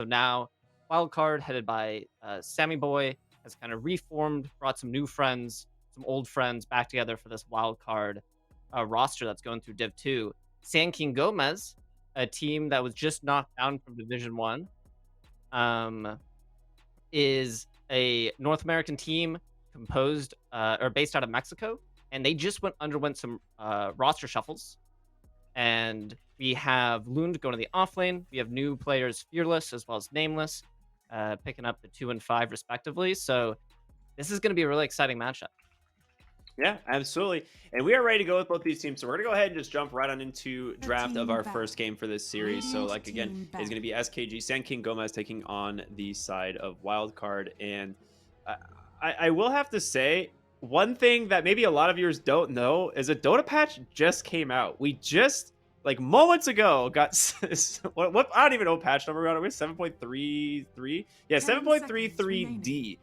now Wildcard, headed by Sammy Boy, has kind of reformed, brought some new friends, some old friends back together for this Wildcard roster that's going through Div 2. San King Gomez, a team that was just knocked down from Division 1, um, is a North American team composed or based out of Mexico, and they just underwent some roster shuffles. And we have Lund going to the off lane. We have new players, Fearless as well as Nameless, picking up the 2 and 5 respectively. So this is going to be a really exciting matchup. Yeah, absolutely. And we are ready to go with both these teams. So we're going to go ahead and just jump right on into draft of our first game for this series. So like, again, it's going to be SKG, San King Gomez taking on the side of Wildcard. And I will have to say, one thing that maybe a lot of viewers don't know is a Dota patch just came out. We just, like moments ago, got what I don't even know what patch number we're on. We're 7.33. Yeah, 7.33D.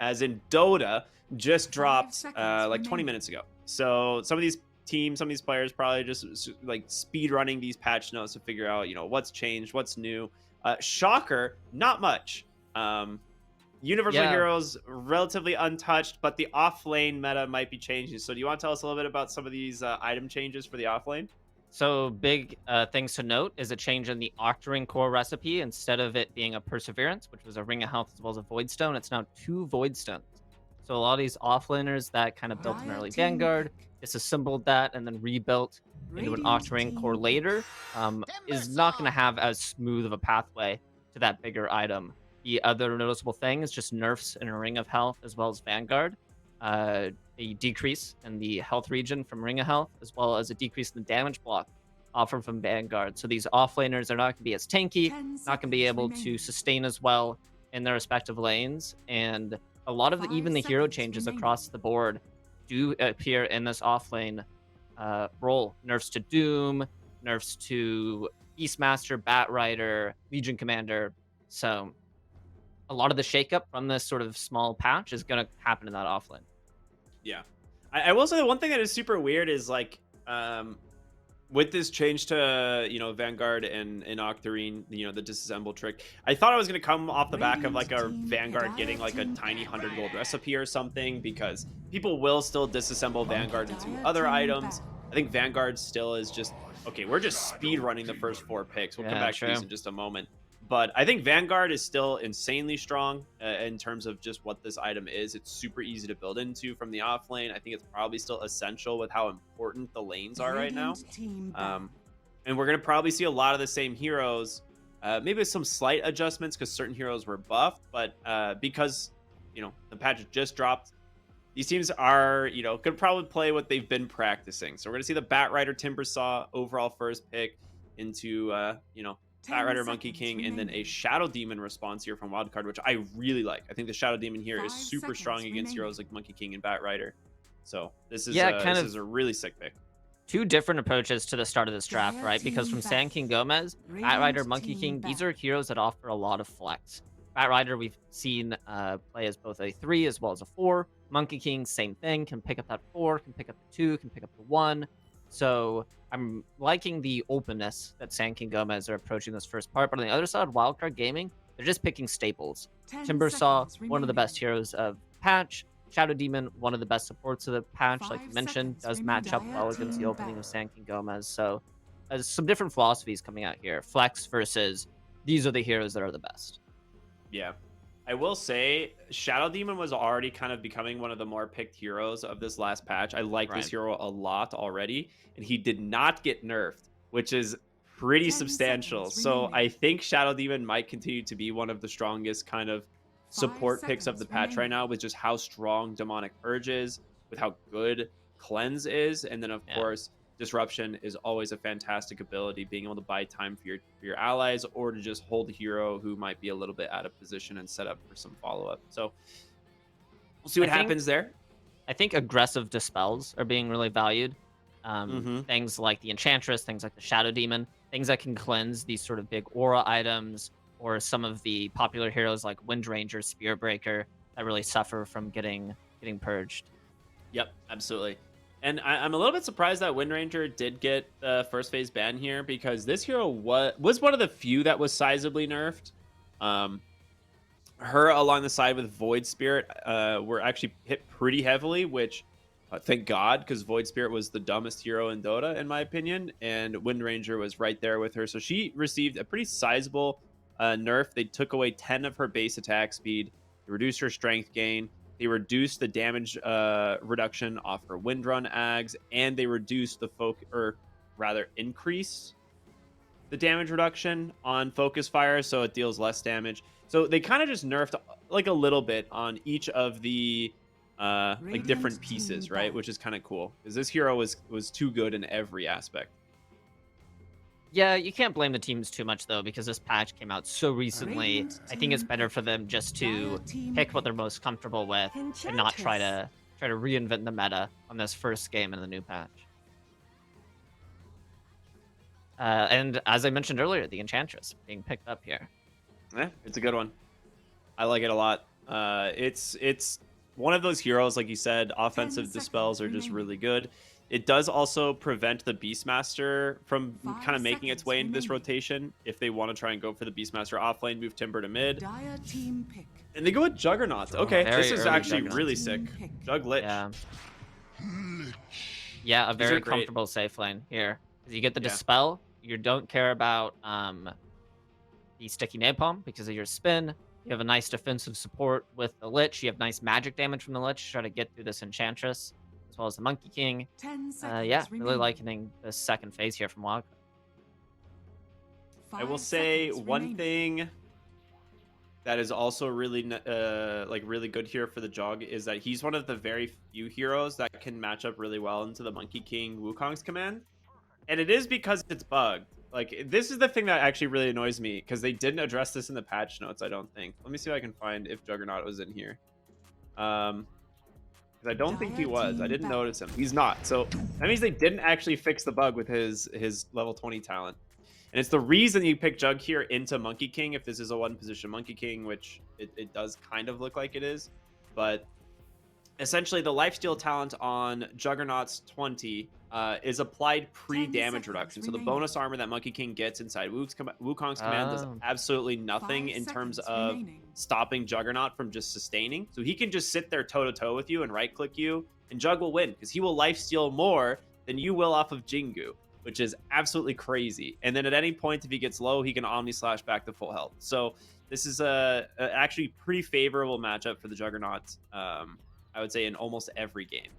As in Dota just dropped like 20 minutes ago. So some of these teams, some of these players probably just like speed running these patch notes to figure out, what's changed, what's new. Shocker, not much. Universal Heroes relatively untouched, but the off-lane meta might be changing. So do you want to tell us a little bit about some of these item changes for the off-lane? So big things to note is a change in the Octarine core recipe. Instead of it being a Perseverance, which was a Ring of Health as well as a Void Stone, it's now 2 Void Stones. So a lot of these offlaners that kind of built an early Vanguard, disassembled that, and then rebuilt into an Octarine core later, is not going to have as smooth of a pathway to that bigger item. The other noticeable thing is just nerfs in a Ring of Health as well as Vanguard. A decrease in the health region from Ring of Health, as well as a decrease in the damage block offered from Vanguard. So these offlaners are not going to be as tanky, not going to be able to sustain as well in their respective lanes. And a lot of even the hero changes across the board do appear in this offlane role. Nerfs to Doom, nerfs to Beastmaster, Batrider, Legion Commander. So a lot of the shakeup from this sort of small patch is going to happen in that offlane. Yeah. I will say the one thing that is super weird is like with this change to Vanguard and Octarine, the disassemble trick, I thought it was going to come off the back of like a Vanguard getting like a tiny 100 gold recipe or something, because people will still disassemble Vanguard into other items. I think Vanguard still is just okay. We're just speed running the first 4 picks. We'll come back to these in just a moment. But I think Vanguard is still insanely strong in terms of just what this item is. It's super easy to build into from the off lane. I think it's probably still essential with how important the lanes are right now. And we're going to probably see a lot of the same heroes, maybe with some slight adjustments because certain heroes were buffed. But because, the patch just dropped, these teams are, could probably play what they've been practicing. So we're going to see the Batrider Timbersaw overall first pick into, Batrider Monkey King, and then a Shadow Demon response here from Wildcard, which I really like. I think the Shadow Demon here is super strong against heroes like Monkey King and Batrider. So this is this is a really sick pick. 2 different approaches to the start of this draft, right? Because from San King Gomez, Batrider, Monkey King, these are heroes that offer a lot of flex. Batrider we've seen play as both a 3 as well as a 4. Monkey King, same thing, can pick up that 4, can pick up the 2, can pick up the 1. So I'm liking the openness that San King Gomez are approaching this first part. But on the other side, Wildcard Gaming, they're just picking staples. Timbersaw, one of the best heroes of patch. Shadow Demon, one of the best supports of the patch, like you mentioned, does match up well against the opening of San King Gomez. So there's some different philosophies coming out here. Flex versus these are the heroes that are the best. Yeah. I will say Shadow Demon was already kind of becoming one of the more picked heroes of this last patch. I like this hero a lot already, and he did not get nerfed, which is pretty substantial. So I think Shadow Demon might continue to be one of the strongest kind of support picks of the patch right now, with just how strong Demonic Urge is, with how good Cleanse is, and then of course Disruption is always a fantastic ability, being able to buy time for your allies, or to just hold a hero who might be a little bit out of position and set up for some follow-up. So we'll see what happens there. I think aggressive dispels are being really valued. Things like the Enchantress, things like the Shadow Demon, things that can cleanse these sort of big aura items, or some of the popular heroes like Wind Ranger, Spear Breaker, that really suffer from getting purged. Yep, absolutely. And I'm a little bit surprised that Wind Ranger did get the first phase ban here because this hero was one of the few that was sizably nerfed. Um, her along the side with Void Spirit were actually hit pretty heavily, which thank God, because Void Spirit was the dumbest hero in Dota, in my opinion, and Wind Ranger was right there with her. So she received a pretty sizable nerf. They took away 10 of her base attack speed, they reduced her strength gain, they reduced the damage reduction off her Wind Run Ags, and they reduced the or rather increased the damage reduction on Focus Fire, so it deals less damage. So they kind of just nerfed like a little bit on each of the like different pieces, right? Which is kind of cool because this hero was too good in every aspect. Yeah, you can't blame the teams too much though, because this patch came out so recently. I think it's better for them just to pick what they're most comfortable with and not try to reinvent the meta on this first game in the new patch. And as I mentioned earlier, the Enchantress being picked up here. Yeah, it's a good one. I like it a lot. It's one of those heroes, like you said, offensive dispels are just really good. It does also prevent the Beastmaster from kind of making its way into this rotation if they want to try and go for the Beastmaster offlane, move Timber to mid. And they go with Juggernaut. Okay, this is actually really sick. Jug Lich. Yeah. Yeah, a very comfortable safe lane here. Because you get the Dispel, you don't care about the Sticky Napalm because of your spin. You have a nice defensive support with the Lich. You have nice magic damage from the Lich to try to get through this Enchantress, as well as the Monkey King. Yeah, really liking the second phase here from Wildcard. I will say one thing that is also really like really good here for the Jog is that he's one of the very few heroes that can match up really well into the Monkey King Wukong's command. And it is because it's bugged. Like, this is the thing that actually really annoys me, because they didn't address this in the patch notes, I don't think. Let me see if I can find if Juggernaut was in here. Because I don't think he was. I didn't notice him. He's not. So that means they didn't actually fix the bug with his level 20 talent. And it's the reason you pick Jug here into Monkey King if this is a one-position Monkey King, which it does kind of look like it is. But essentially, the lifesteal talent on Juggernaut's 20 is applied pre-damage reduction. So the bonus armor that Monkey King gets inside Wukong's command does absolutely nothing in terms of stopping Juggernaut from just sustaining. So he can just sit there toe-to-toe with you and right-click you, and Jug will win, because he will lifesteal more than you will off of Jingu, which is absolutely crazy. And then at any point, if he gets low, he can Omni Slash back to full health. So this is a actually pretty favorable matchup for the Juggernaut. I would say in almost every game,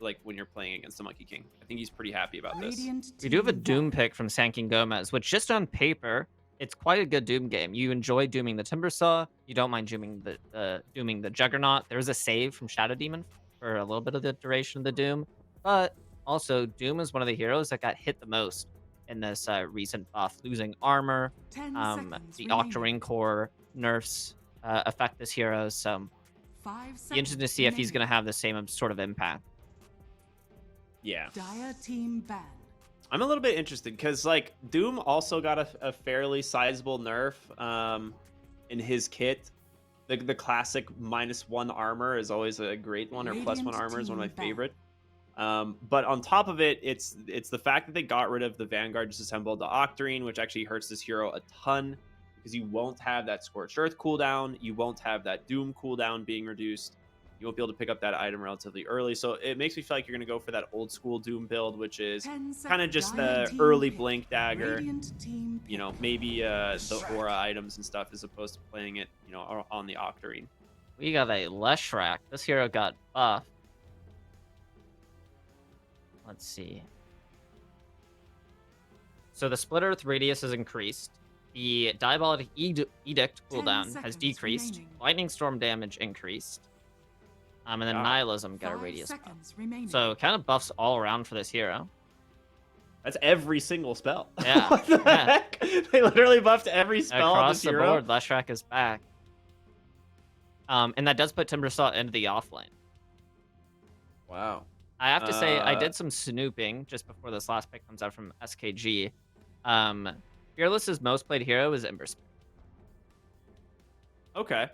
like when you're playing against the Monkey King. I think he's pretty happy about this. We do have a Doom pick from Sanking Gomez, which just on paper, it's quite a good Doom game. You enjoy dooming the Timbersaw. You don't mind dooming the Juggernaut. There's a save from Shadow Demon for a little bit of the duration of the Doom. But also, Doom is one of the heroes that got hit the most in this recent buff, losing armor. The Octarine Core nerfs affect this hero, so be interested to see if he's going to have the same sort of impact. Yeah. I'm a little bit interested because, like, Doom also got a fairly sizable nerf in his kit. The classic -1 armor is always a great one, or +1 armor is one of my favorite. But on top of it, it's the fact that they got rid of the Vanguard disassembled to Octarine, which actually hurts this hero a ton, because you won't have that Scorched Earth cooldown, you won't have that Doom cooldown being reduced, you won't be able to pick up that item relatively early. So it makes me feel like you're going to go for that old school Doom build, which is kind of just the early Blink Dagger, you know, maybe the Aura items and stuff, as opposed to playing it, you know, on the Octarine. We got a Leshrac. This hero got buffed. Let's see. So the Split Earth radius is increased. The Diabolic Edict cooldown has decreased. Lightning Storm damage increased. And then Nihilism got a radius buff. So kind of buffs all around for this hero. That's every single spell. Yeah. What the heck? They literally buffed every spell across this the hero. board. Leshrac is back. And that does put Timbersaw into the offlane. Wow. I have to say, I did some snooping just before this last pick comes out from SKG. Fearless's most played hero is Ember Spirit. Okay.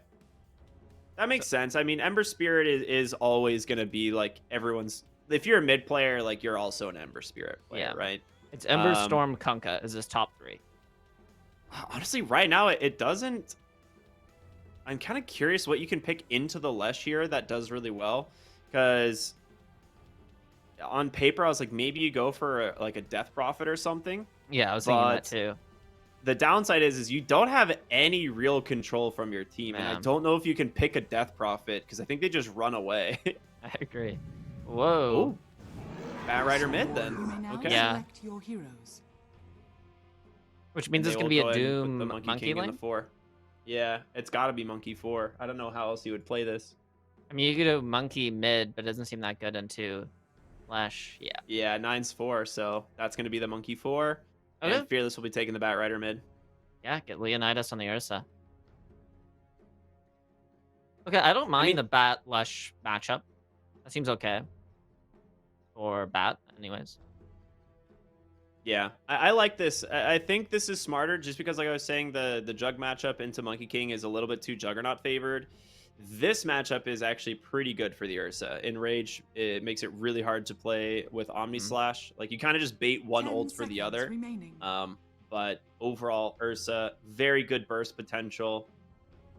That makes sense. I mean, Ember Spirit is always going to be like everyone's if you're a mid player, like you're also an Ember Spirit player, Yeah. right? It's Ember, Storm, Kunkka is his top 3. Honestly, right now it doesn't. I'm kind of curious what you can pick into the Lesh here that does really well, because on paper I was like maybe you go for like a Death Prophet or something, Yeah, I was thinking that but too. the downside is you don't have any real control from your team, and I Man. don't know if you can pick a Death Prophet because I think they just run away. I agree. Whoa. Oh, Bat Rider mid then. You may now Okay. Yeah. select your heroes. Which means And it's they going to will be go a ahead and put Doom the Monkey Monkey King in lane? the 4. Yeah, it's got to be Monkey 4. I don't know how else you would play this. I mean, you could do Monkey mid, but it doesn't seem that good into Flash. Yeah. Yeah, 9's 4, so that's going to be the Monkey 4. Okay. And Fearless will be taking the Bat Rider mid. Yeah, get Leonidas on the Ursa. Okay, I don't mind mean- the Bat Lush matchup. That seems okay. For Bat, anyways. Yeah, I like this. I think this is smarter just because, like I was saying, the Jug matchup into Monkey King is a little bit too Juggernaut favored. This matchup is actually pretty good for the Ursa. In Rage, it makes it really hard to play with Omni Slash. Like, you kind of just bait one 10 ult for the seconds other. remaining. But overall, Ursa, very good burst potential.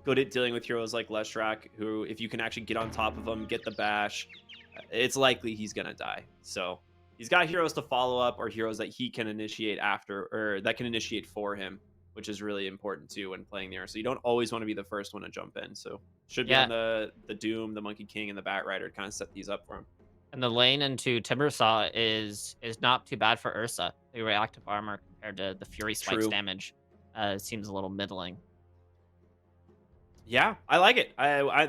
Good at dealing with heroes like Leshrac, who, if you can actually get on top of him, get the bash, it's likely he's going to die. So he's got heroes to follow up, or heroes that he can initiate after, or that can initiate for him, which is really important too when playing the Ursa. So you don't always want to be the first one to jump in. So should be on the Doom, the Monkey King, and the Bat Rider to kind of set these up for him. And the lane into Timbersaw is not too bad for Ursa. The reactive armor compared to the Fury Spike's True. damage seems a little middling. Yeah, I like it.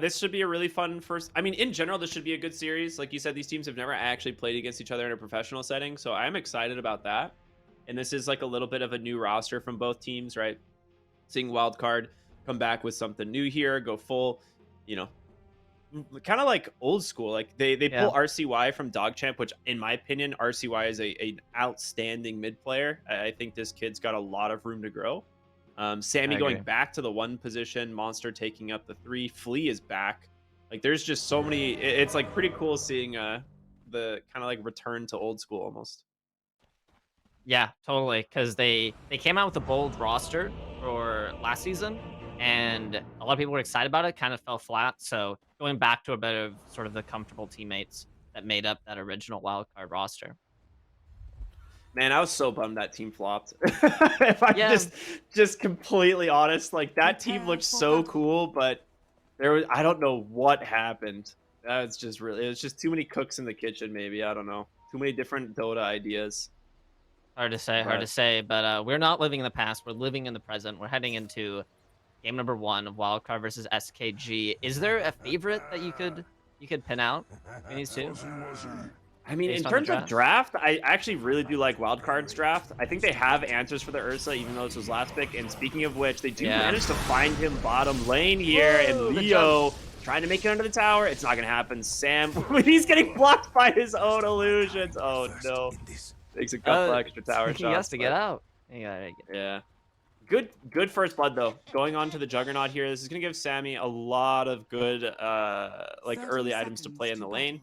This should be a really fun first. I mean, in general, this should be a good series. Like you said, these teams have never actually played against each other in a professional setting, so I'm excited about that. And this is like a little bit of a new roster from both teams, right? Seeing Wildcard come back with something new here, go full, you know, kind of like old school. Like they pull RCY from Dogchamp, which in my opinion, RCY is an outstanding mid player. I think this kid's got a lot of room to grow. Sammy going back to the 1 position, Monster taking up the 3, Flea is back. Like there's just so many. It's like pretty cool seeing the kind of like return to old school almost. Yeah, totally. Because they came out with a bold roster for last season, and a lot of people were excited about it. Kind of fell flat. So going back to a bit of sort of the comfortable teammates that made up that original wildcard roster. Man, I was so bummed that team flopped. If I'm just completely honest, like that team looked so cool, but I don't know what happened. It's just really, it's just too many cooks in the kitchen. Maybe, I don't know, too many different Dota ideas. Hard to say, but we're not living in the past. We're living in the present. We're heading into game number 1 of Wildcard versus SKG. Is there a favorite that you could pin out in these two? I mean, in terms of draft, I actually really do like Wildcard's draft. I think they have answers for the Ursa, even though this was last pick. And speaking of which, they do manage to find him bottom lane here, and Leo trying to make it under the tower. It's not going to happen. Sam, he's getting blocked by his own illusions. Oh, no. Takes a couple extra tower shots. He has to get out. Yeah. Good first blood, though. Going on to the Juggernaut here. This is going to give Sammy a lot of good like early items to play in the lane.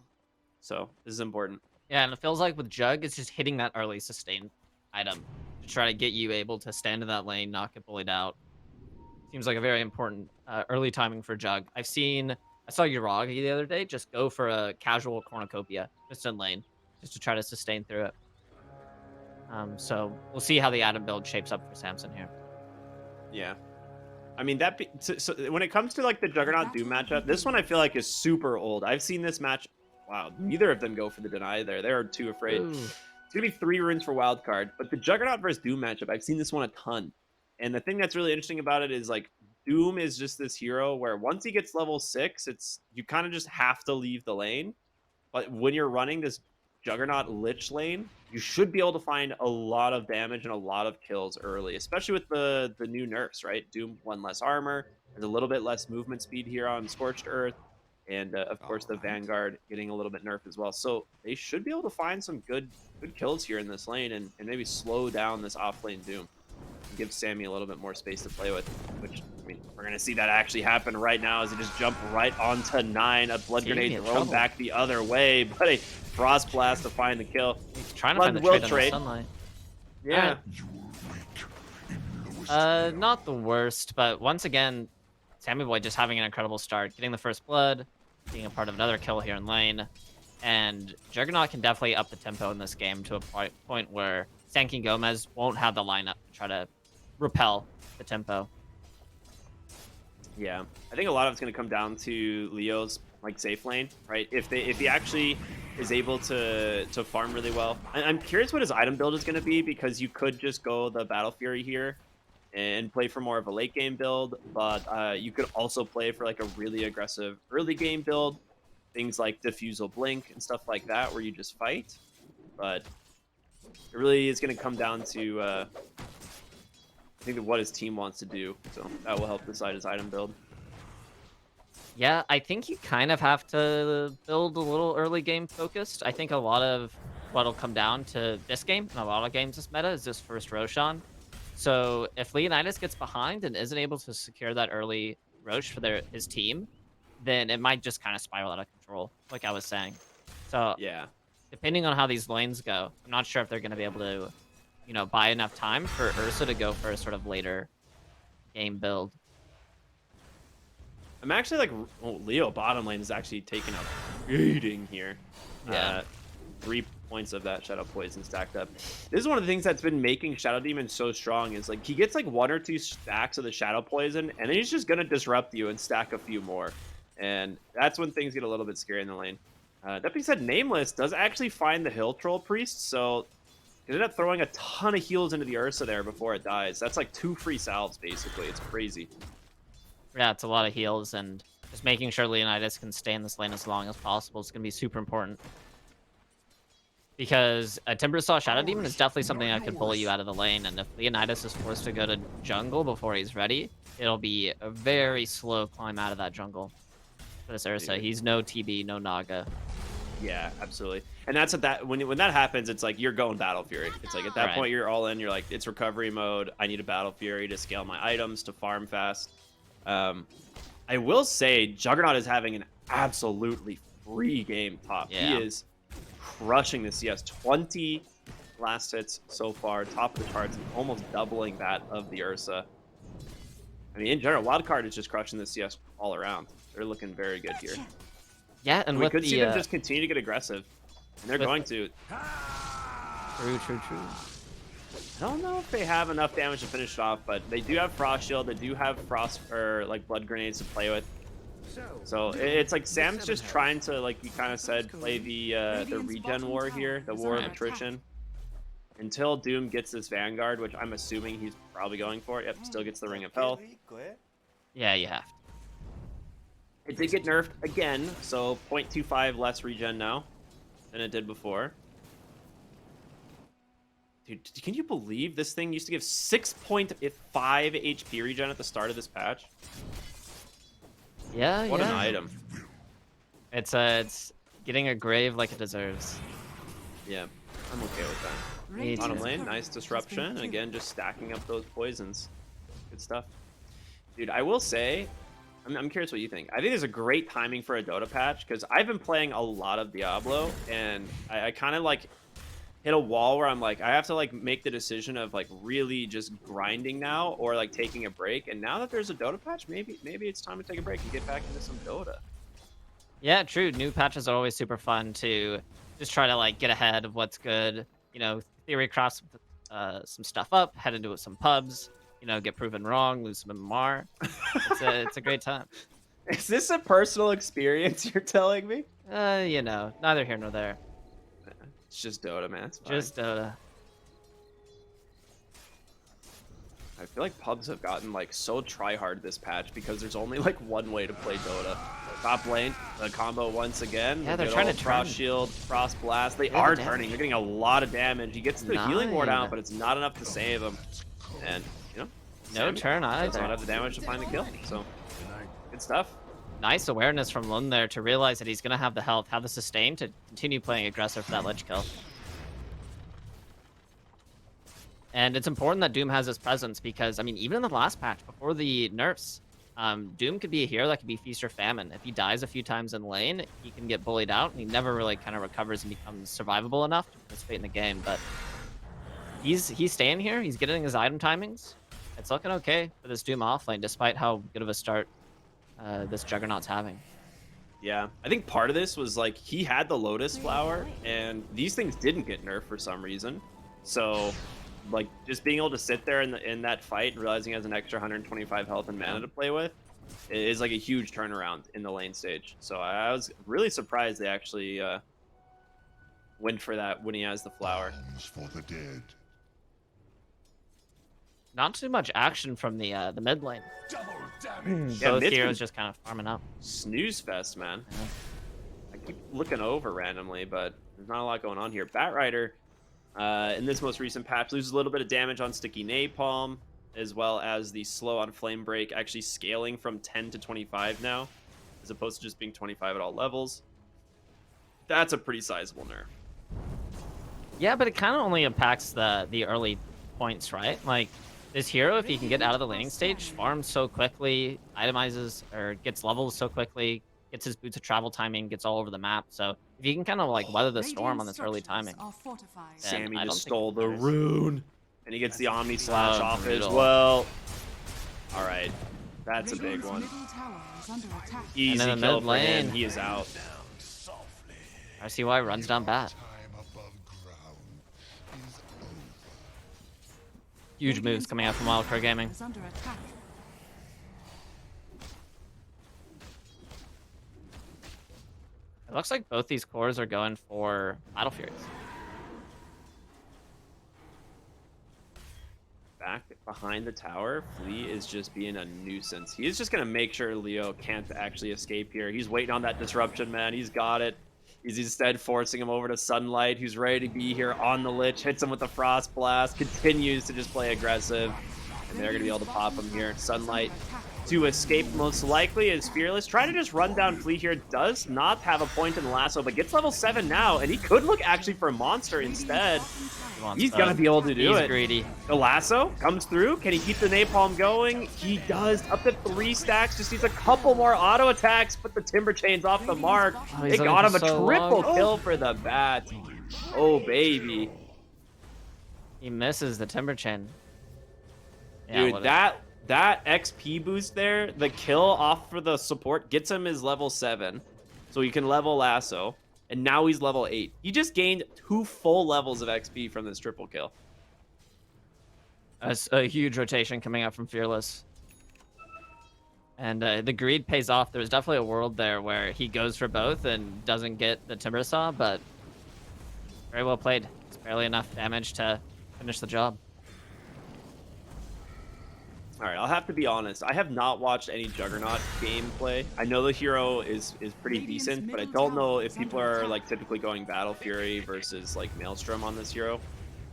So this is important. Yeah, and it feels like with Jug, it's just hitting that early sustain item to try to get you able to stand in that lane, not get bullied out. Seems like a very important early timing for Jug. I saw Uragi the other day just go for a casual cornucopia just in lane, just to try to sustain through it. So we'll see how the item build shapes up for Samson here. Yeah. I mean, so when it comes to like the Juggernaut Doom matchup, this one I feel like is super old. I've seen this match. Wow, neither of them go for the deny there. They're too afraid. Ooh. It's going to be 3 runes for Wildcard. But the Juggernaut versus Doom matchup, I've seen this one a ton. And the thing that's really interesting about it is like Doom is just this hero where once he gets level 6, you kind of just have to leave the lane. But when you're running this Juggernaut Lich lane, you should be able to find a lot of damage and a lot of kills early, especially with the new nerfs, right? Doom 1 less armor. There's a little bit less movement speed here on Scorched Earth. And of course, the Vanguard getting a little bit nerfed as well. So they should be able to find some good kills here in this lane and maybe slow down this off lane Doom. Gives Sammy a little bit more space to play with, which, I mean, we're going to see that actually happen right now as he just jump right onto 9. A Blood Grenade thrown back the other way, but a Frost Blast to find the kill. He's trying to Blood find the will trade on the sunlight. Yeah. Not the worst, but once again, Sammy Boy just having an incredible start, getting the first blood, being a part of another kill here in lane, and Juggernaut can definitely up the tempo in this game to a point where Stanky Gomez won't have the lineup to try to repel the tempo. Yeah, I think a lot of it's going to come down to Leo's like safe lane, right? If he actually is able to farm really well. I'm curious what his item build is going to be, because you could just go the Battle Fury here and play for more of a late game build, but you could also play for like a really aggressive early game build, things like Diffusal Blink and stuff like that, where you just fight. But it really is going to come down to I think what his team wants to do, so that will help decide his item build. Yeah, I think you kind of have to build a little early game focused. I think a lot of what'll come down to this game and a lot of games this meta is this first Roshan. So if Leonidas gets behind and isn't able to secure that early Rosh for his team, then it might just kind of spiral out of control, like I was saying. So Yeah, depending on how these lanes go, I'm not sure if they're going to be able to, buy enough time for Ursa to go for a sort of later game build. I'm actually like, Leo bottom lane is actually taking a beating here. Yeah. 3 points of that Shadow Poison stacked up. This is one of the things that's been making Shadow Demon so strong, is like he gets like 1 or 2 stacks of the Shadow Poison, and then he's just gonna disrupt you and stack a few more. And that's when things get a little bit scary in the lane. That being said, Nameless does actually find the Hill Troll Priest, so he ended up throwing a ton of heals into the Ursa there before it dies. That's like 2 free salves, basically. It's crazy. Yeah, it's a lot of heals, and just making sure Leonidas can stay in this lane as long as possible is going to be super important. Because a Timbersaw Shadow Demon is definitely something that could bully you out of the lane, and if Leonidas is forced to go to jungle before he's ready, it'll be a very slow climb out of that jungle for this Ursa. He's no TB, no Naga. Yeah, absolutely. And that's when that happens, it's like you're going Battle Fury. It's like at that point you're all in. You're like, it's recovery mode. I need a Battle Fury to scale my items, to farm fast. I will say Juggernaut is having an absolutely free game top. Yeah. He is crushing the CS. 20 last hits so far, top of the charts, and almost doubling that of the Ursa. I mean, in general, Wildcard is just crushing the CS all around. They're looking very good here. Yeah, and we could see them just continue to get aggressive, and they're going to. True. I don't know if they have enough damage to finish it off, but they do have Frost Shield. They do have Frost or like Blood Grenades to play with. So it's like Sam's just trying to, like you kind of said, play the regen war here, the war of attrition, until Doom gets this Vanguard, which I'm assuming he's probably going for. Yep, still gets the Ring of Health. Yeah, you have to. It did get nerfed again, so 0.25 less regen now than it did before. Dude, can you believe this thing used to give 6.5 HP regen at the start of this patch? Yeah, What an item. It's getting a grave like it deserves. Yeah, I'm okay with that. Me too. Bottom lane, nice disruption, and again, just stacking up those poisons. Good stuff. Dude, I will say, I'm curious what you think. I think there's a great timing for a Dota patch, because I've been playing a lot of Diablo, and I kind of like hit a wall where I'm like, I have to like make the decision of like really just grinding now, or like taking a break. And now that there's a Dota patch, maybe it's time to take a break and get back into some Dota. Yeah, true. New patches are always super fun to just try to like get ahead of what's good. Theory cross some stuff up, head into some pubs. Get proven wrong, lose some MMR. It's a great time. Is this a personal experience you're telling me? Neither here nor there. It's just Dota, man. It's fine. Just Dota. I feel like pubs have gotten like so try-hard this patch because there's only like one way to play Dota. Top lane, the combo once again. Yeah, they're trying to turn. Frost Shield, Frost Blast. They are turning. They're getting a lot of damage. He gets the healing ward out, but it's not enough to save him. And no turn either. Does not have the damage to find the kill. So good stuff. Nice awareness from Lund there to realize that he's going to have the health, have the sustain to continue playing aggressive for that ledge kill. And it's important that Doom has his presence because, I mean, even in the last patch, before the nerfs, Doom could be a hero that could be feast or famine. If he dies a few times in lane, he can get bullied out, and he never really kind of recovers and becomes survivable enough to participate in the game. But he's staying here. He's getting his item timings. It's looking okay for this Doom offlane, despite how good of a start this Juggernaut's having. Yeah, I think part of this was like he had the Lotus Flower, and these things didn't get nerfed for some reason. So, like, just being able to sit there in that fight and realizing he has an extra 125 health and mana to play with is like a huge turnaround in the lane stage. So I was really surprised they actually went for that when he has the flower. For the dead. Not too much action from the mid lane. Double damage. Yeah, Both mid's heroes been just kind of farming up. snooze fest, man. Yeah. I keep looking over randomly, but there's not a lot going on here. Batrider, in this most recent patch, loses a little bit of damage on Sticky Napalm, as well as the slow on Flame Break, actually scaling from 10 to 25 now, as opposed to just being 25 at all levels. That's a pretty sizable nerf. Yeah, but it kind of only impacts the early points, right? Like, this hero, if he can get out of the laning stage, farms so quickly, itemizes, or gets levels so quickly, gets his boots of travel timing, gets all over the map. So if you can kind of like weather the storm on this early timing. Sammy I don't just think stole it the matters. rune, and he gets the Omni Slash Oh, off as brutal. well. All right, that's a big one. Easy then the kill mid for him. lane. He is out. RCY runs down bat. Time above ground is over. Huge moves coming out from Wildcard Gaming. It looks like both these cores are going for Battle Furies. Back behind the tower, Flea is just being a nuisance. He is just going to make sure Leo can't actually escape here. He's waiting on that disruption, man. He's got it. He's instead forcing him over to Sunlight, who's ready to be here on the Lich, hits him with the Frost Blast, continues to just play aggressive, and they're going to be able to pop him here. Sunlight to escape most likely is Fearless. Trying to just run down Flea here, does not have a point in the lasso, but gets level 7 now, and he could look actually for a monster instead. He's going to be able to do it. He's greedy. The lasso comes through. Can he keep the napalm going? He does. Up to 3 stacks. Just needs a couple more auto attacks, but the Timber Chain's off the mark. Oh, They he's got him looking a so triple long. kill for the bat. Oh, baby. He misses the Timber Chain. Dude, what that XP boost there, the kill off for the support gets him his level 7. So he can level lasso. And now he's level 8. He just gained 2 full levels of XP from this triple kill. a huge rotation coming out from Fearless. And the greed pays off. There's definitely a world there where he goes for both and doesn't get the Timber Saw, but very well played. It's barely enough damage to finish the job. All right, I'll have to be honest. I have not watched any Juggernaut gameplay. I know the hero is pretty decent, but I don't know if people are like typically going Battle Fury versus like Maelstrom on this hero.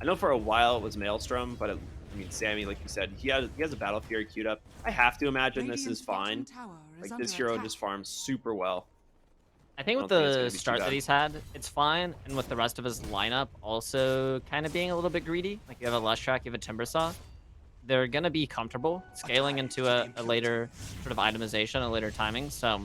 I know for a while it was Maelstrom, but I mean, Sammy, like you said, he has a Battle Fury queued up. I have to imagine this is fine. Like this hero just farms super well. I think with I don't think it's the gonna be too start that bad. he's had, it's fine. And with the rest of his lineup also kind of being a little bit greedy. Like you have a Lush Track, you have a Timber Saw. They're going to be comfortable scaling into a later sort of itemization, a later timing. So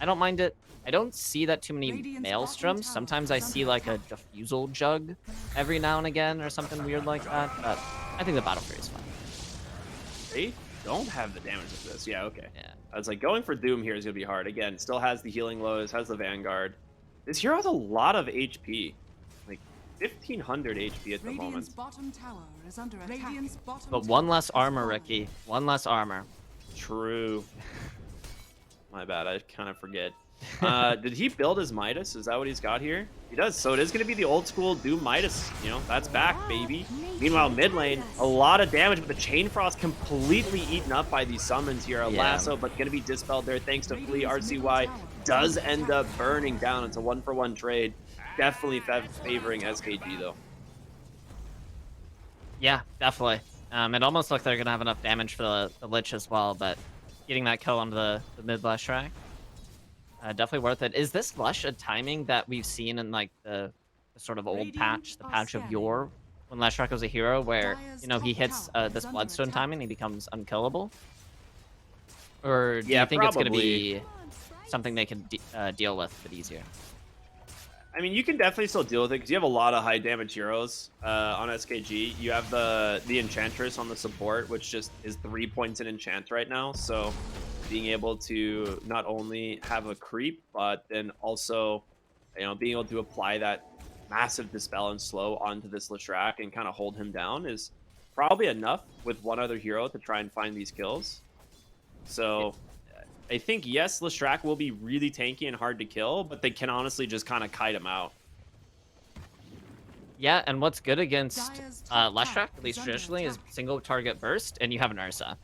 I don't mind it. I don't see that too many Maelstroms. Sometimes I see like a Diffusal Jug every now and again or something weird like that. But I think the Battle Fury is fine. They don't have the damage of this. Yeah, okay. Yeah. I was like, going for Doom here is going to be hard. Again, still has the Healing Lotus, has the Vanguard. This hero has a lot of HP. Like 1,500 HP at the moment. But one less armor, Ricky. One less armor. True. My bad, I kind of forget. Did he build his Midas? Is that what he's got here? He does. So it is going to be the old school Doom Midas. You know, that's back, baby. Meanwhile, mid lane, a lot of damage, but the Chain Frost completely eaten up by these summons here. A Yeah. lasso, but going to be dispelled there thanks to Flea. RCY does end up burning down. It's a 1-for-1 trade. Definitely favoring SKG, though. Yeah, definitely. It almost looks like they're going to have enough damage for the Lich as well, but getting that kill onto the mid Lush track, definitely worth it. Is this Lush a timing that we've seen in like the sort of old patch, the patch of yore, when Leshrac was a hero, where he hits this Bloodstone timing, he becomes unkillable? Or do Yeah, you think it's going to probably. be something they can deal with a bit easier? I mean, you can definitely still deal with it because you have a lot of high damage heroes on SKG. You have the Enchantress on the support, which just is 3 points in enchant right now. So being able to not only have a creep, but then also, being able to apply that massive dispel and slow onto this Leshrac and kind of hold him down is probably enough with one other hero to try and find these kills. So I think, yes, Leshrac will be really tanky and hard to kill, but they can honestly just kind of kite him out. Yeah, and what's good against Leshrac, at least traditionally, is single target burst, and you have an Ursa.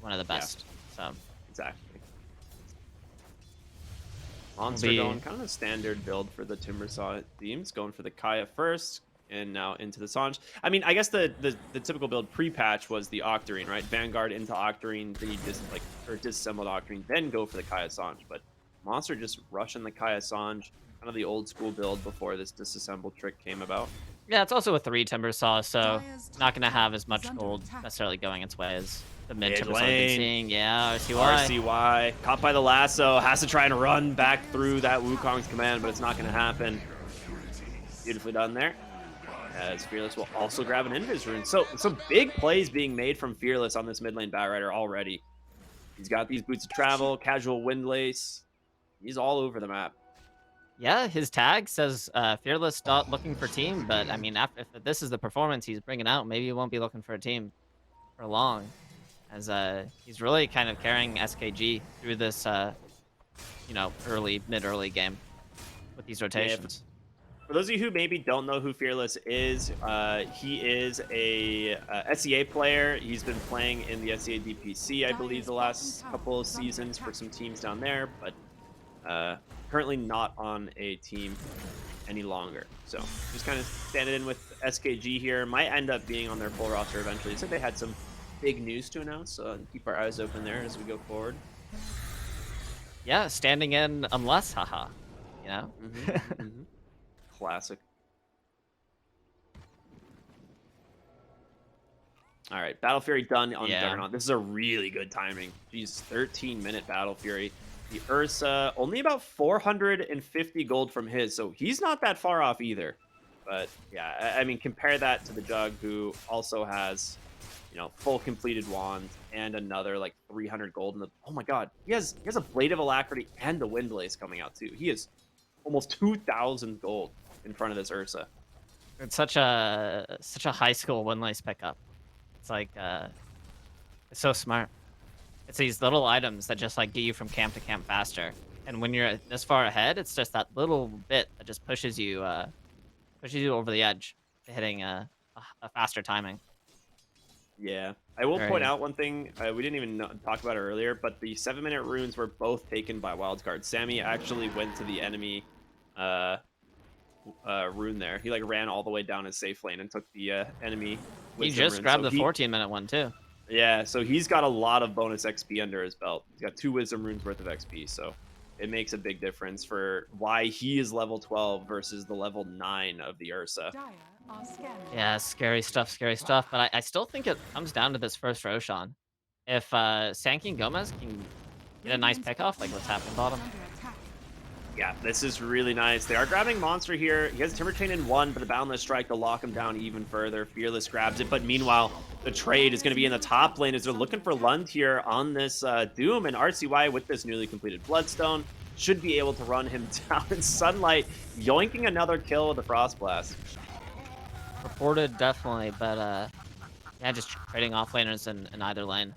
One of the best. So Exactly. Monster going kind of a standard build for the Timbersaw themes, going for the Kaya first, and now into the Sange. I mean, I guess the typical build pre-patch was the Octarine, right? Vanguard into Octarine, then you disassembled Octarine, then go for the Kaya Sange. But Monster just rushing the Kaya Sange, kind of the old school build before this disassemble trick came about. yeah, it's also a 3 Timbersaw, so not going to have as much gold necessarily going its way as the mid Timbersaw we've been seeing. Yeah, RCY. Caught by the lasso. Has to try and run back through that Wukong's command, but it's not going to happen. Beautifully done there. As Fearless will also grab an Invis rune. So some big plays being made from Fearless on this mid lane Batrider already. He's got these boots of travel, casual windlace. He's all over the map. Yeah, his tag says Fearless not looking for team, but I mean, if this is the performance he's bringing out, maybe he won't be looking for a team for long, as he's really kind of carrying SKG through this, mid-early game with these rotations. For those of you who maybe don't know who Fearless is, he is a SEA player. He's been playing in the SEA DPC, I believe, the last couple of seasons for some teams down there, but currently not on a team any longer. So just kind of standing in with SKG here. Might end up being on their full roster eventually. So they had some big news to announce, so keep our eyes open there as we go forward. Yeah, standing in unless, haha, Classic. All right, Battle Fury done on Juggernaut. This is a really good timing. Jeez, 13-minute Battle Fury. The Ursa, only about 450 gold from his, so he's not that far off either. But yeah, I mean, compare that to the Jug, who also has, full completed wand and another like 300 gold. Oh my god, he has a Blade of Alacrity and the Windlace coming out too. He is almost 2,000 gold in front of this Ursa. It's such a high school Windlace pickup. It's like it's so smart. It's these little items that just like get you from camp to camp faster. And when you're this far ahead, it's just that little bit that just pushes you over the edge to hitting a faster timing. Yeah, I will point out one thing. We didn't even talk about it earlier, but the 7-minute runes were both taken by Wildcard. Sammy actually went to the enemy rune there. He like ran all the way down his safe lane and took the enemy. He just grabbed the 14-minute one too. Yeah, so he's got a lot of bonus XP under his belt. He's got 2 Wisdom runes worth of XP, so it makes a big difference for why he is level 12 versus the level 9 of the Ursa. Yeah, scary stuff, but I still think it comes down to this first Roshan. If Sankey and Gomez can get a nice pickoff, like what's happening bottom. Yeah, this is really nice. They are grabbing Monster here. He has Timber Chain in 1, but the Boundless Strike to lock him down even further. Fearless grabs it, but meanwhile, the trade is going to be in the top lane as they're looking for Lund here on this Doom, and RCY with this newly completed Bloodstone should be able to run him down in Sunlight, yoinking another kill with the Frost Blast. Reported, definitely, but yeah, just trading offlaners in either lane.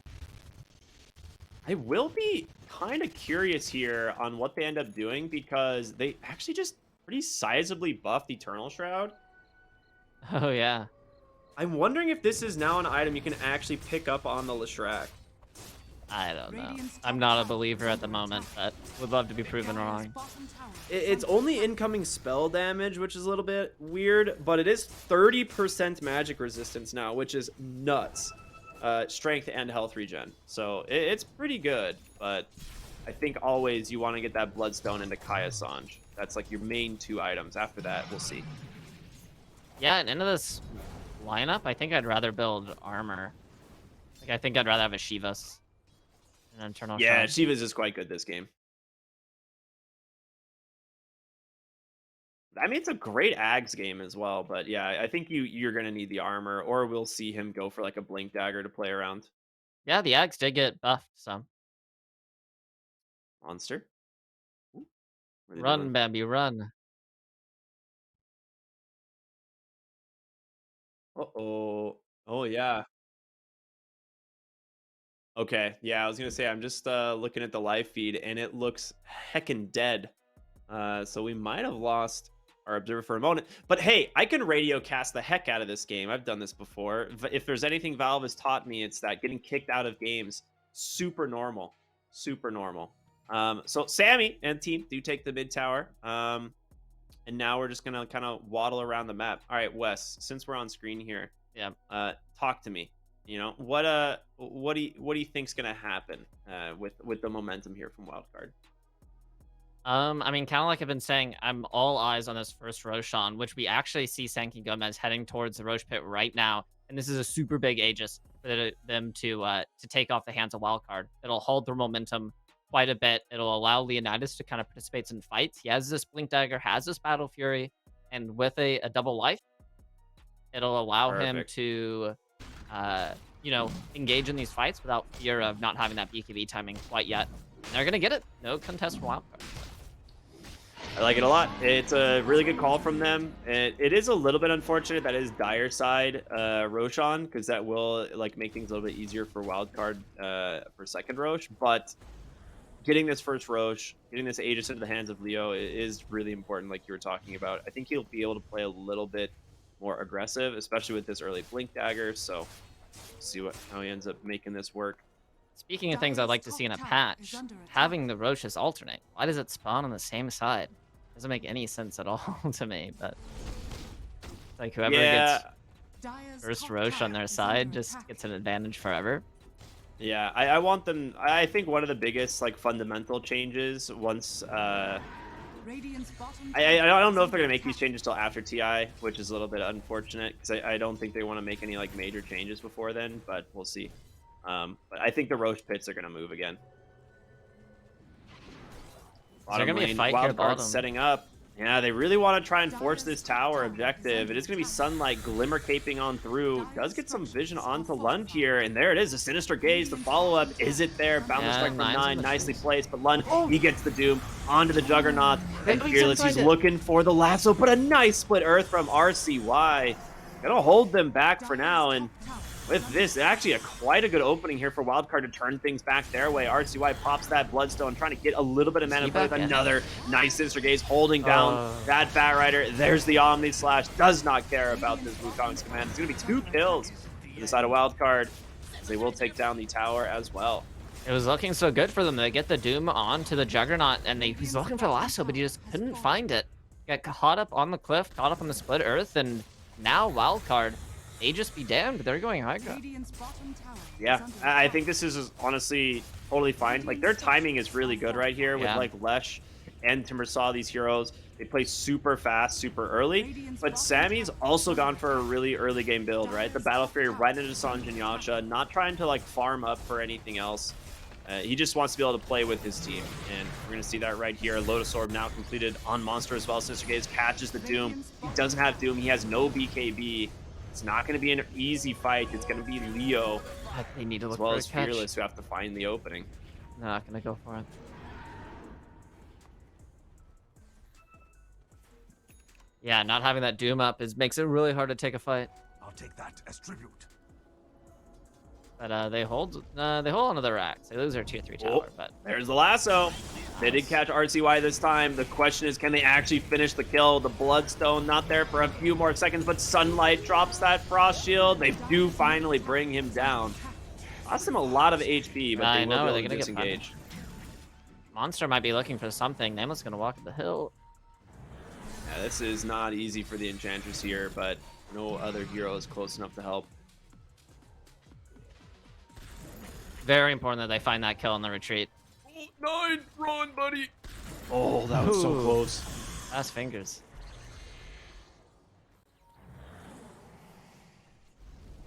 I will be kind of curious here on what they end up doing because they actually just pretty sizably buffed Eternal Shroud. Oh, yeah. I'm wondering if this is now an item you can actually pick up on the Leshrac. I don't know. I'm not a believer at the moment, but would love to be proven wrong. It's only incoming spell damage, which is a little bit weird, but it is 30% magic resistance now, which is nuts. Strength and health regen. So it's pretty good, but I think always you want to get that Bloodstone into Kaya Sange. That's like your main 2 items. After that, we'll see. Yeah, and into this lineup, I think I'd rather build armor. Like, I think I'd rather have a Shivas and an Eternal Yeah, Shrine. Shiva's is quite good this game. I mean, it's a great Ags game as well, but yeah, I think you're gonna need the armor, or we'll see him go for like a Blink Dagger to play around. Yeah, the Ags did get buffed, so Monster. Ooh, what are they run, doing? Bambi, run. Uh-oh. Oh yeah. Okay. Yeah, I was gonna say I'm just looking at the live feed and it looks heckin' dead. So we might have lost our observer for a moment. But hey, I can radio cast the heck out of this game. I've done this before. If there's anything Valve has taught me, it's that getting kicked out of games, super normal. Super normal. So Sammy and team do take the mid tower. And now we're just gonna kind of waddle around the map. All right, Wes, since we're on screen here, Yeah. talk to me. You know, what do you think's gonna happen with the momentum here from Wildcard? I mean, kind of like I've been saying, I'm all eyes on this first Roshan, which we actually see Sankey Gomez heading towards the Roche pit right now, and this is a super big Aegis for them to take off the hands of Wildcard. It'll hold their momentum quite a bit. It'll allow Leonidas to kind of participate in fights. He has this Blink Dagger, has this Battle Fury, and with a double life, it'll allow him Perfect. to, engage in these fights without fear of not having that BKB timing quite yet. And they're gonna get it. No contest for Wildcard. I like it a lot. It's a really good call from them. It is a little bit unfortunate that is dire side Roshan, because that will like make things a little bit easier for Wildcard for second Roche. But getting this first Roche, getting this Aegis into the hands of Leo is really important, like you were talking about. I think he'll be able to play a little bit more aggressive, especially with this early Blink Dagger. So see how he ends up making this work. Speaking of things I'd like to see in a patch, having the Roches alternate. Why does it spawn on the same side? Doesn't make any sense at all to me, but it's like whoever gets first Roche on their side just gets an advantage forever. Yeah, I want them. I think one of the biggest like fundamental changes once I don't know if they're gonna make these changes till after TI, which is a little bit unfortunate because I don't think they want to make any like major changes before then, but we'll see. But I think the Roche pits are gonna move again. Is there gonna be a fight here bottom? Setting up. Yeah, they really want to try and force this tower objective. It is going to be Sunlight Glimmer caping on through. Does get some vision onto Lund here, and there it is. A Sinister Gaze, the follow-up. Is it there? Boundless Strike from 9, nicely placed, but Lund, he gets the Doom onto the Juggernaut. And Fearless, he's looking for the lasso, but a nice split Earth from RCY. Gonna hold them back for now, and with this, actually quite a good opening here for Wildcard to turn things back their way. RCY pops that Bloodstone, trying to get a little bit of mana play with another nice Sinister Gaze, holding down that Fat Rider. There's the Omni Slash. Does not care about this Wukong's command. It's going to be 2 kills to the side of Wildcard, as they will take down the tower as well. It was looking so good for them. They get the Doom onto the Juggernaut, and he's looking for the lasso, but he just couldn't find it. Got caught up on the cliff, caught up on the split Earth, and now Wildcard, they just be damned. They're going high ground. Yeah, I think this is honestly totally fine. Like, their timing is really good right here with like Lesh and Timbersaw, these heroes. They play super fast, super early. But Sammy's also gone for a really early game build, right? The Battle Fury right into Sanj and Yasha, not trying to like farm up for anything else. He just wants to be able to play with his team, and we're going to see that right here. Lotus Orb now completed on Monster as well. Sinister Gaze catches the Doom. He doesn't have Doom. He has no BKB. It's not going to be an easy fight. It's going to be Leo They need to look as well for as a catch. Fearless who have to find the opening. They're not going to go for it. Yeah, not having that Doom up makes it really hard to take a fight. I'll take that as tribute. But they hold onto their racks. They lose their tier 3 tower, but There's the lasso. They did catch RCY this time. The question is, can they actually finish the kill? The Bloodstone not there for a few more seconds, but Sunlight drops that Frost Shield. They do finally bring him down. Lost him a lot of HP, but they will be able to disengage. Monster might be looking for something. Nameless gonna walk up the hill. Yeah, this is not easy for the Enchantress here, but no other hero is close enough to help. Very important that they find that kill in the retreat. Oh, 9, run, buddy. Oh, that was so close. Fast fingers.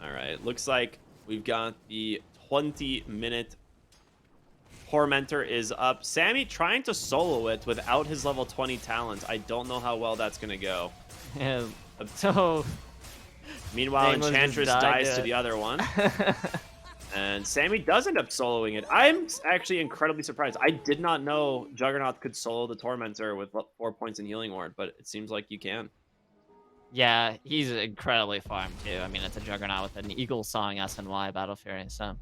All right, looks like we've got the 20-minute Tormentor is up. Sammy trying to solo it without his level 20 talent. I don't know how well that's going to go. Yeah, so Meanwhile, Nameless just Enchantress died dies to to it. the other one. And Sammy does end up soloing it. I'm actually incredibly surprised. I did not know Juggernaut could solo the Tormentor with 4 points in Healing Ward, but it seems like you can. Yeah, he's incredibly farmed too. I mean, it's a Juggernaut with an Eagle Sawing SNY Battle Fury, so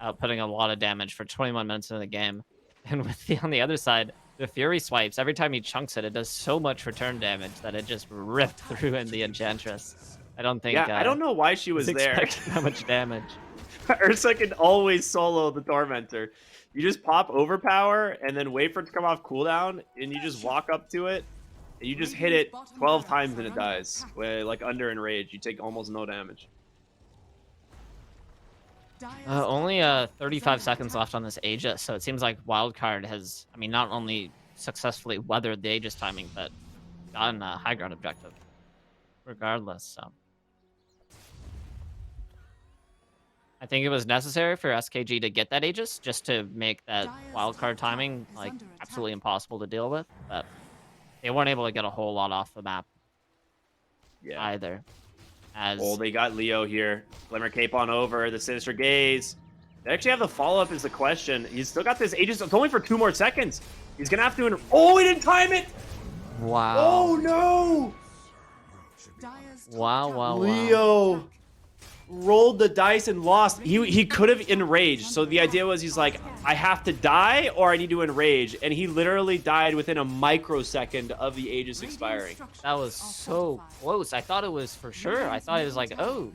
outputting a lot of damage for 21 minutes into the game. And on the other side, the Fury swipes, every time he chunks it, it does so much return damage that it just ripped through in the Enchantress. I don't think Yeah, I don't know why she was he's there. expecting that much damage. Ursa can always solo the Tormentor. You just pop Overpower and then wait for it to come off cooldown, and you just walk up to it, and you just hit it 12 times and it dies. Like under Enrage, you take almost no damage. Only 35 seconds left on this Aegis, so it seems like Wildcard has, I mean, not only successfully weathered the Aegis timing, but gotten a high ground objective regardless, so. I think it was necessary for SKG to get that Aegis just to make that Wildcard timing, like, absolutely impossible to deal with, but they weren't able to get a whole lot off the map either. Oh, they got Leo here. Glimmer Cape on over, the Sinister Gaze. They actually have the follow-up is the question. He's still got this Aegis. It's only for 2 more seconds. He's going to have to... Oh, he didn't time it! Wow. Oh, no! Wow. Leo rolled the dice and lost. He could have enraged. So the idea was he's like, I have to die or I need to enrage. And he literally died within a microsecond of the Aegis expiring. That was so close. I thought it was for sure. I thought it was like, oh,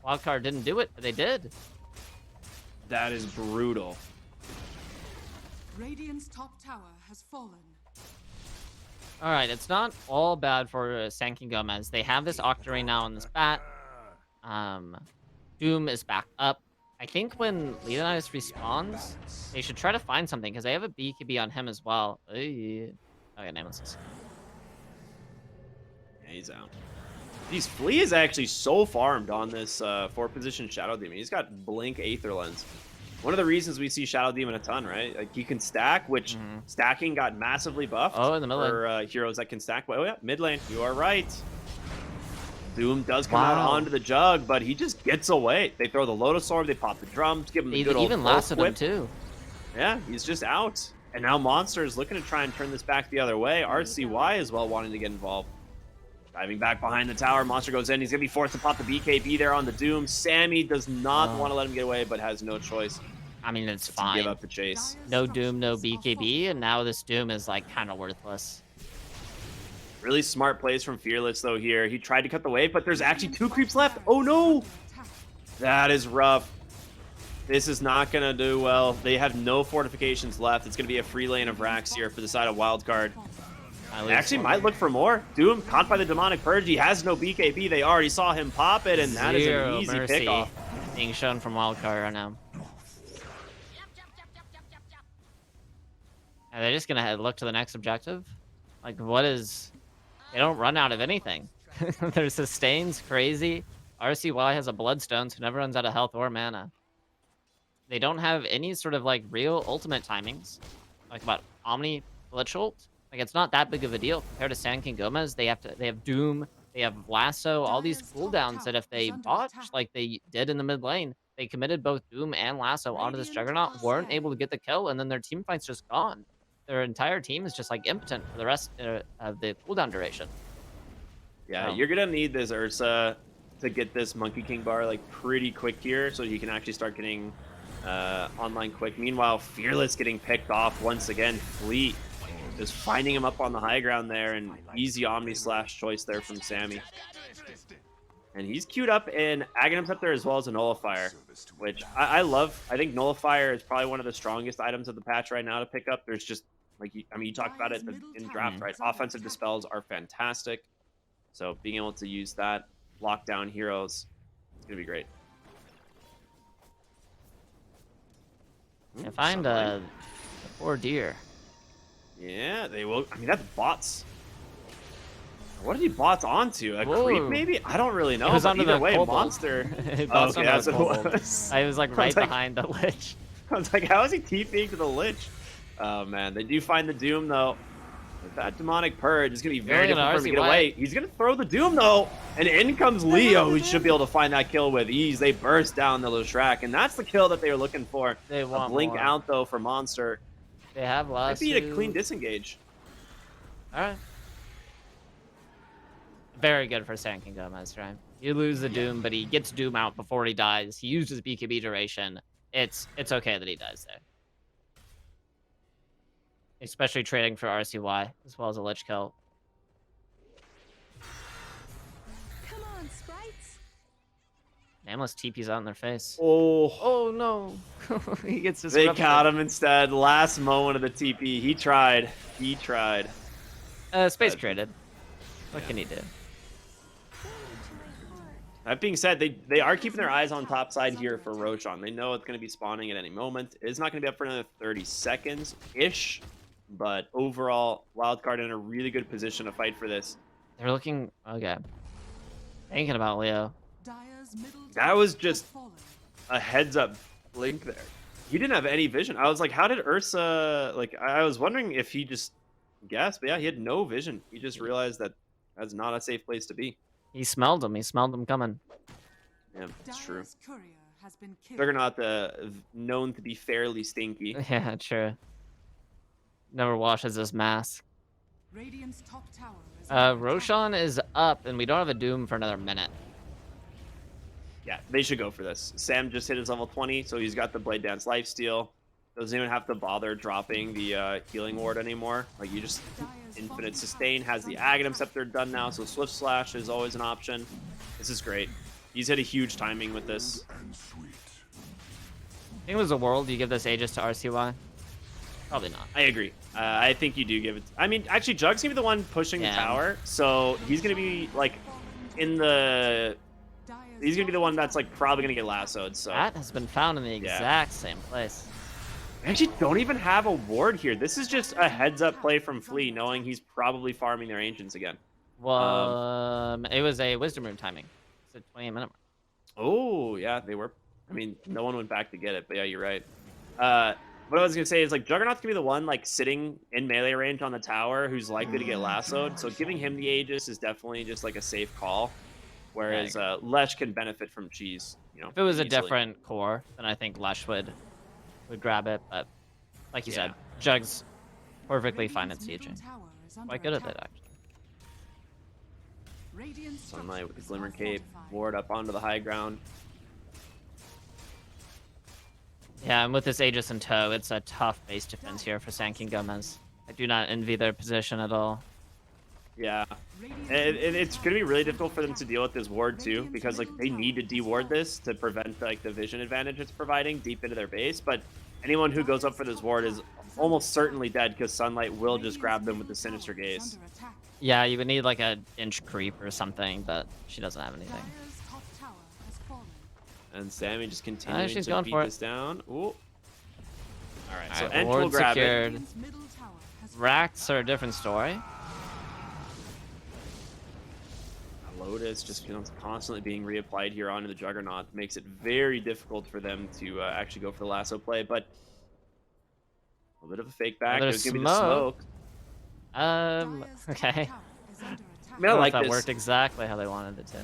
Wildcard didn't do it, but they did. That is brutal. Radiant's top tower has fallen. All right, it's not all bad for Sankin Gomez. They have this Octarine now on this bat. Doom is back up. I think when Leonidas respawns, they should try to find something because they have a BKB on him as well. Okay, Nameless. Yeah, he's out. These Flea is actually so farmed on this 4-position Shadow Demon. He's got Blink Aether Lens. One of the reasons we see Shadow Demon a ton, right? Like, he can stack, which stacking got massively buffed. Oh, in the mid lane. For heroes that can stack. Oh, yeah, mid lane. You are right. Doom does come out onto the Jug, but he just gets away. They throw the Lotus Orb, they pop the drums, give him the good old even lasted him too. Yeah, he's just out. And now Monster is looking to try and turn this back the other way. RCY as well wanting to get involved. Diving back behind the tower, Monster goes in. He's going to be forced to pop the BKB there on the Doom. Sammy does not want to let him get away, but has no choice. I mean, it's to fine. Give up the chase. No Doom, no BKB, and now this Doom is like kind of worthless. Really smart plays from Fearless though here. He tried to cut the wave, but there's actually 2 creeps left. Oh no! That is rough. This is not going to do well. They have no fortifications left. It's going to be a free lane of Rax here for the side of Wildcard. Actually might look for more. Doom caught by the Demonic Purge. He has no BKB. They already saw him pop it, and that is an easy pickoff. Being shown from Wildcard right now. Are they just gonna look to the next objective? Like, what is... They don't run out of anything. Their sustain's crazy. RCY has a Bloodstone, so never runs out of health or mana. They don't have any sort of, like, real ultimate timings. Like, about Omni Glitch ult. Like, it's not that big of a deal compared to Sand King Gomez. They have Doom, they have Lasso, all these cooldowns that if they botch like they did in the mid lane, they committed both Doom and Lasso onto this Juggernaut, weren't able to get the kill, and then their team fight's just gone. Their entire team is just, like, impotent for the rest of the cooldown duration. Yeah, you're going to need this Ursa to get this Monkey King bar, like, pretty quick here so you can actually start getting online quick. Meanwhile, Fearless getting picked off once again. Fleet just finding him up on the high ground there, and easy Omni slash choice there from Sammy. And he's queued up in Aghanim's up there as well as a Nullifier, which I love. I think Nullifier is probably one of the strongest items of the patch right now to pick up. There's just, like, I mean, you talked about it in draft, right? Offensive dispels are fantastic. So being able to use that, lock down heroes, it's going to be great. And find the poor deer. Yeah, they will. I mean, that's bots. What did he bots onto? A Whoa. creep maybe? I don't really know. It was but under either the way, kobold. monster. It Oh, was okay, under that's the what it kobold. was. I was like I right was like- behind the lich. I was like, how is he TPing to the lich? Oh man, they do find the doom though. With that demonic purge, it's gonna be very Going difficult for him to get RCY. away. He's gonna throw the doom though, and in comes Leo, who should be able to find that kill with ease. They burst down the Leshrac, and that's the kill that they were looking for. They A want blink more. out though for Monster. They have Might lost. be a clean disengage. All right. Very good for San King Gomez, right? You lose the Doom, but he gets Doom out before he dies. He uses BKB duration. It's okay that he dies there. Especially trading for RCY as well as a Lich kill. Come on, sprites. Nameless TP's out in their face. Oh, Oh no. He gets they disrupted. caught him instead. Last moment of the TP. He tried. He tried. Space traded. What can he do? That being said, they are keeping their eyes on top side here for Roshan. They know it's going to be spawning at any moment. It is not going to be up for another 30 seconds-ish. But overall, Wildcard in a really good position to fight for this. They're looking okay. Thinking about Leo. Dire's middle That tower was has just fallen. a heads-up blink there. He didn't have any vision. I was like, how did Ursa... Like, I was wondering if he just guessed. But yeah, he had no vision. He just realized that that's not a safe place to be. He smelled him. He smelled him coming. Yeah, it's true. Dire's courier has been killed. Juggernaut, known to be fairly stinky. Yeah, true. Never washes his mask. Radiant's top tower is under attack. Roshan is up, and we don't have a Doom for another minute. Yeah, they should go for this. Sam just hit his level 20, so he's got the Blade Dance Lifesteal. Doesn't even have to bother dropping the healing ward anymore. Like, you just infinite sustain. Has the Aghanim Scepter done now, so Swift Slash is always an option. This is great. He's hit a huge timing with this. And sweet. I think it was a world. You give this Aegis to RCY? Probably not. I agree. I think you do give it... I mean, actually, Jug's going to be the one pushing Yeah. the tower, so he's going to be, like, in the... Dire's He's going to be the one that's, like, probably going to get lassoed, so... That has been found in the Yeah. exact same place. I actually don't even have a ward here. This is just a heads-up play from Flea, knowing he's probably farming their Ancients again. Well, it was a Wisdom Room timing. It's a 28-minute mark. Oh, yeah, they were. I mean, no one went back to get it, but yeah, you're right. What I was gonna say is, like, Juggernaut's gonna be the one, like, sitting in melee range on the tower who's likely to get lassoed, so giving him the Aegis is definitely just, like, a safe call. Whereas Lesh can benefit from cheese, you know. If it was a easily. different core, then I think Lesh would grab it. But like you Yeah. said, Jug's perfectly fine at Radiant's middle sieging. tower is under Quite good at attack. it, actually. Radiant's Sunlight with the structures Glimmer are Cape, fortified. ward up onto the high ground. Yeah, and with this Aegis in tow, it's a tough base defense here for San King Gomez. I do not envy their position at all. Yeah. Radiant's It's going to be really difficult for them to deal with this ward too, because like they need to deward this to prevent like the vision advantage it's providing deep into their base. But anyone who goes up for this ward is almost certainly dead because Sunlight will just grab them with the Sinister Gaze. under attack. Yeah, you would need like a inch creep or something, but she doesn't have anything. Dire's top tower has fallen. And Sammy just continuing she's to going beat for it. this down. Ooh. All right, so Alright, Ent ward will grab secured. Radiant's middle tower has Racks are a different story. it. Lotus just constantly being reapplied here onto the Juggernaut makes it very difficult for them to actually go for the lasso play, but a little bit of a fake back. There's There's going to be the smoke. smoke. Dire's top Okay. tower is under attack. I mean, I don't know like if that this. worked exactly how they wanted it to.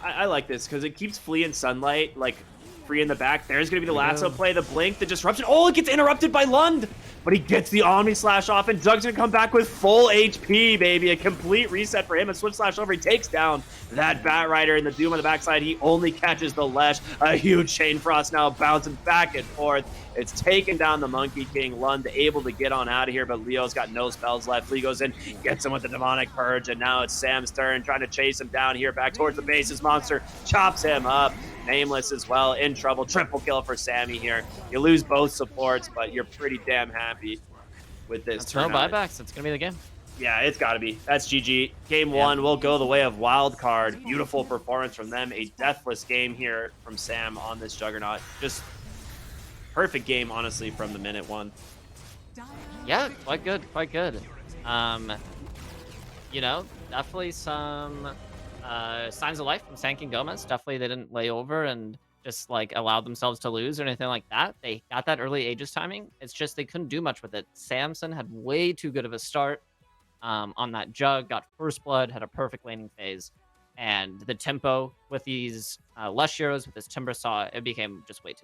I like this because it keeps Flea and Sunlight like free in the back. There's gonna be the lasso play, the blink, the disruption. Oh, it gets interrupted by Lund, but he gets the Omni Slash off, and Jug's gonna come back with full HP, baby. A complete reset for him. A Swift Slash over. He takes down that Bat Rider in the Doom on the backside. He only catches the Lesh. A huge Chain Frost now bouncing back and forth. It's taken down the Monkey King. Lund able to get on out of here, but Leo's got no spells left. Lee goes in, gets him with the Demonic Purge, and now it's Sam's turn, trying to chase him down here back towards the base. His monster chops him up. Nameless as well, in trouble. Triple kill for Sammy here. You lose both supports, but you're pretty damn happy with this That's no turnout. buybacks. It's gonna be the game. Yeah, it's got to be. That's GG. Game one will go the way of Wildcard. Beautiful performance from them. A deathless game here from Sam on this Juggernaut. Just perfect game, honestly, from the minute one. Yeah, quite good, quite good. You know, definitely some signs of life from Sank and Gomez. Definitely they didn't lay over and just like allowed themselves to lose or anything like that. They got that early Aegis timing. It's just they couldn't do much with it. Samson had way too good of a start on that jug, got first blood, had a perfect laning phase. And the tempo with these Lush heroes, with this Timber Saw, it became just way too